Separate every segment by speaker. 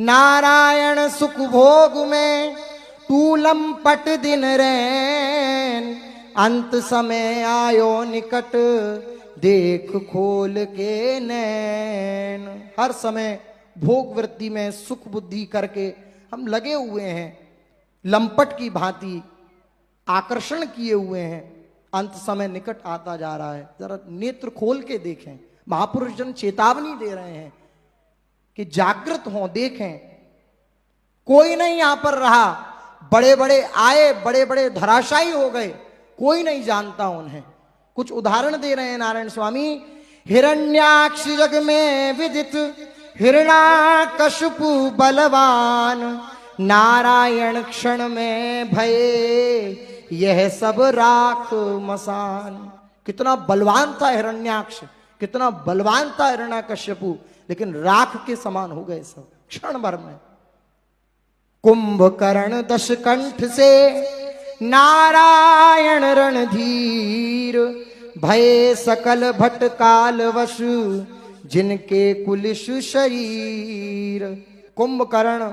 Speaker 1: नारायण सुख भोग में तू लंपट दिन रैन, अंत समय आयो निकट देख खोल के नैन। हर समय भोग वृत्ति में सुख बुद्धि करके हम लगे हुए हैं, लंपट की भांति आकर्षण किए हुए हैं। अंत समय निकट आता जा रहा है, जरा नेत्र खोल के देखें। महापुरुष जन चेतावनी दे रहे हैं कि जागृत हों, देखें। कोई नहीं यहां पर रहा, बड़े बड़े आए, बड़े बड़े धराशायी हो गए, कोई नहीं जानता उन्हें। कुछ उदाहरण दे रहे हैं नारायण स्वामी। हिरण्याक्ष जग में विदित हिरण्याकशपु बलवान, नारायण क्षण में भये यह सब राख मसान। कितना बलवान था हिरण्याक्ष, कितना बलवान था हिरण्याकश्यपु, लेकिन राख के समान हो गए सब क्षण भर में। कुंभकर्ण दशकंठ से नारायण रणधीर, भय सकल भट काल वश जिनके कुलिश शरीर। कुंभकर्ण,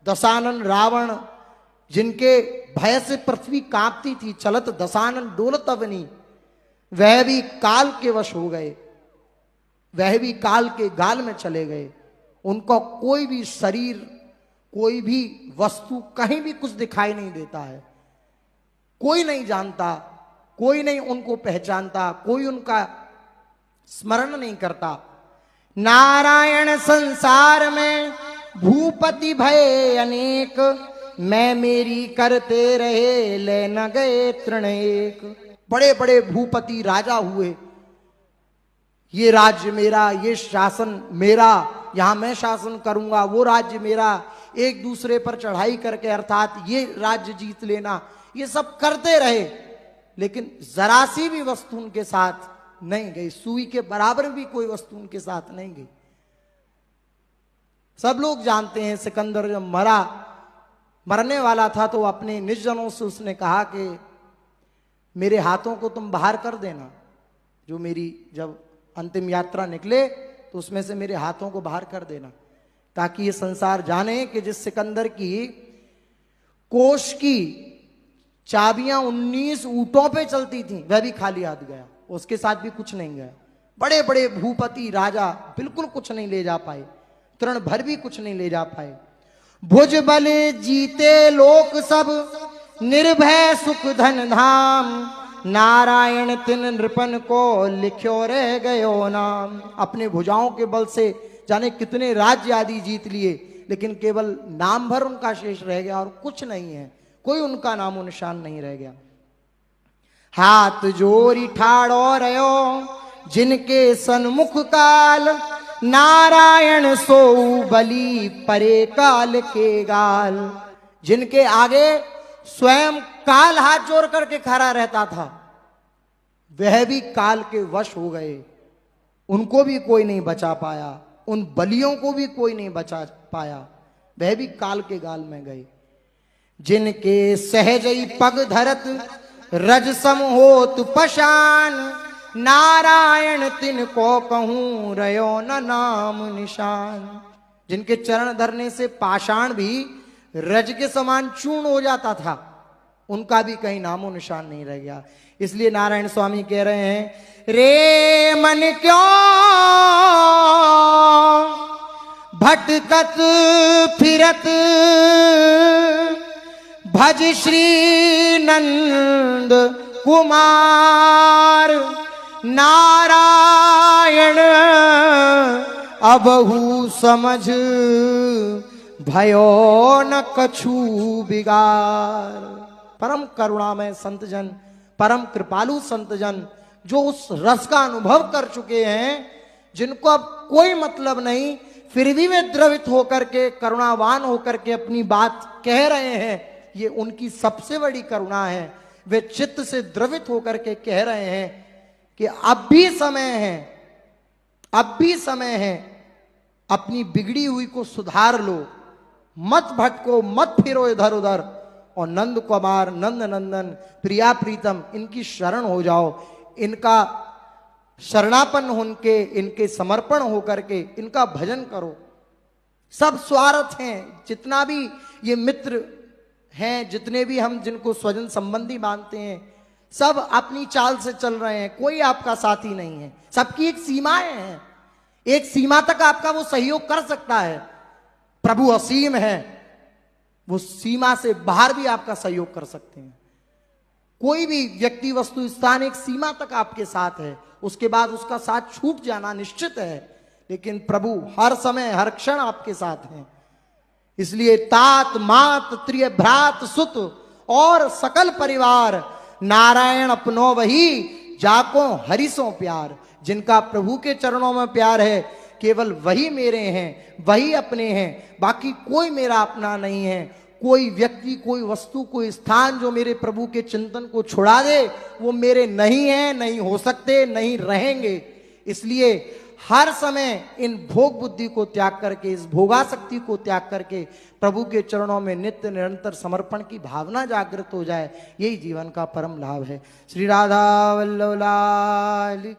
Speaker 1: दशानन रावण, जिनके भय से पृथ्वी कांपती थी, चलत दशानन डोलत अवनी, वह भी काल के वश हो गए, वह भी काल के गाल में चले गए। उनका कोई भी शरीर, कोई भी वस्तु कहीं भी कुछ दिखाई नहीं देता है, कोई नहीं जानता, कोई नहीं उनको पहचानता, कोई उनका स्मरण नहीं करता। नारायण संसार में भूपति भय अनेक, मैं मेरी करते रहे ले न गए तृण एक। बड़े बड़े भूपति राजा हुए, ये राज्य मेरा, ये शासन मेरा, यहां मैं शासन करूंगा, वो राज्य मेरा, एक दूसरे पर चढ़ाई करके अर्थात ये राज्य जीत लेना, ये सब करते रहे, लेकिन जरा सी भी वस्तु उनके साथ नहीं गई, सुई के बराबर भी कोई वस्तु उनके साथ नहीं गई। सब लोग जानते हैं सिकंदर जब मरने वाला था तो अपने निज जनों से उसने कहा कि मेरे हाथों को तुम बाहर कर देना, जो मेरी जब अंतिम यात्रा निकले तो उसमें से मेरे हाथों को बाहर कर देना, ताकि ये संसार जाने कि जिस सिकंदर की कोष की चाबियां 19 ऊंटों पे चलती थी, वह भी खाली हाथ गया, उसके साथ भी कुछ नहीं गया। बड़े बड़े भूपति राजा बिल्कुल कुछ नहीं ले जा पाए, तृण भर भी कुछ नहीं ले जा पाए। भुज बल जीते लोक सब, निर्भय सुख धन धाम, नारायण तिन नृपन को लिख्यो रह गयो नाम। अपने भुजाओं के बल से जाने कितने राज्य आदि जीत लिए, लेकिन केवल नाम भर उनका शेष रह गया और कुछ नहीं है, कोई उनका नामो निशान नहीं रह गया। हाथ जोरी ठाड़ो रहो जिनके सन्मुख काल, नारायण सो बली परे काल के गाल। जिनके आगे स्वयं काल हाथ जोड़ करके खड़ा रहता था, वह भी काल के वश हो गए, उनको भी कोई नहीं बचा पाया, उन बलियों को भी कोई नहीं बचा पाया, वह भी काल के गाल में गए। जिनके सहजई पग धरत रजसम होत पशान, नारायण तिन को कहूं रयो न नाम निशान। जिनके चरण धरने से पाषाण भी रज के समान चूर्ण हो जाता था, उनका भी कहीं नामो निशान नहीं रह गया। इसलिए नारायण स्वामी कह रहे हैं, रे मन क्यों भटकत फिरत, भज श्री नंद कुमार, नारायण अबहु समझ भयो न कछु बिगार। परम करुणामय संतजन, परम कृपालु संतजन, जो उस रस का अनुभव कर चुके हैं, जिनको अब कोई मतलब नहीं, फिर भी वे द्रवित होकर के, करुणावान होकर के अपनी बात कह रहे हैं, ये उनकी सबसे बड़ी करुणा है। वे चित्त से द्रवित होकर के कह रहे हैं कि अब भी समय है, अब भी समय है, अपनी बिगड़ी हुई को सुधार लो, मत भटको, मत फिरो इधर उधर, और नंद कुमार, नंद नंदन, प्रिया प्रीतम, इनकी शरण हो जाओ, इनका शरणापन्न होके, इनके समर्पण होकर के इनका भजन करो। सब स्वार्थ हैं। जितना भी ये मित्र हैं, जितने भी हम जिनको स्वजन संबंधी मानते हैं, सब अपनी चाल से चल रहे हैं, कोई आपका साथी नहीं है। सबकी एक सीमाएं हैं, एक सीमा तक आपका वो सहयोग कर सकता है। प्रभु असीम है, वो सीमा से बाहर भी आपका सहयोग कर सकते हैं। कोई भी व्यक्ति, वस्तु, स्थान एक सीमा तक आपके साथ है, उसके बाद उसका साथ छूट जाना निश्चित है। लेकिन प्रभु हर समय हर क्षण आपके साथ हैं। इसलिए तात मात त्रिय भ्रात सुत और सकल परिवार, नारायण अपनो वही जाको हरिसों प्यार। जिनका प्रभु के चरणों में प्यार है, केवल वही मेरे हैं, वही अपने हैं, बाकी कोई मेरा अपना नहीं है। कोई व्यक्ति, कोई वस्तु, कोई स्थान जो मेरे प्रभु के चिंतन को छुड़ा दे, वो मेरे नहीं है, नहीं हो सकते, नहीं रहेंगे। इसलिए हर समय इन भोग बुद्धि को त्याग करके, इस भोगासक्ति को त्याग करके प्रभु के चरणों में नित्य निरंतर समर्पण की भावना जागृत हो जाए, यही जीवन का परम लाभ है। श्री राधा वल्लभ लाल।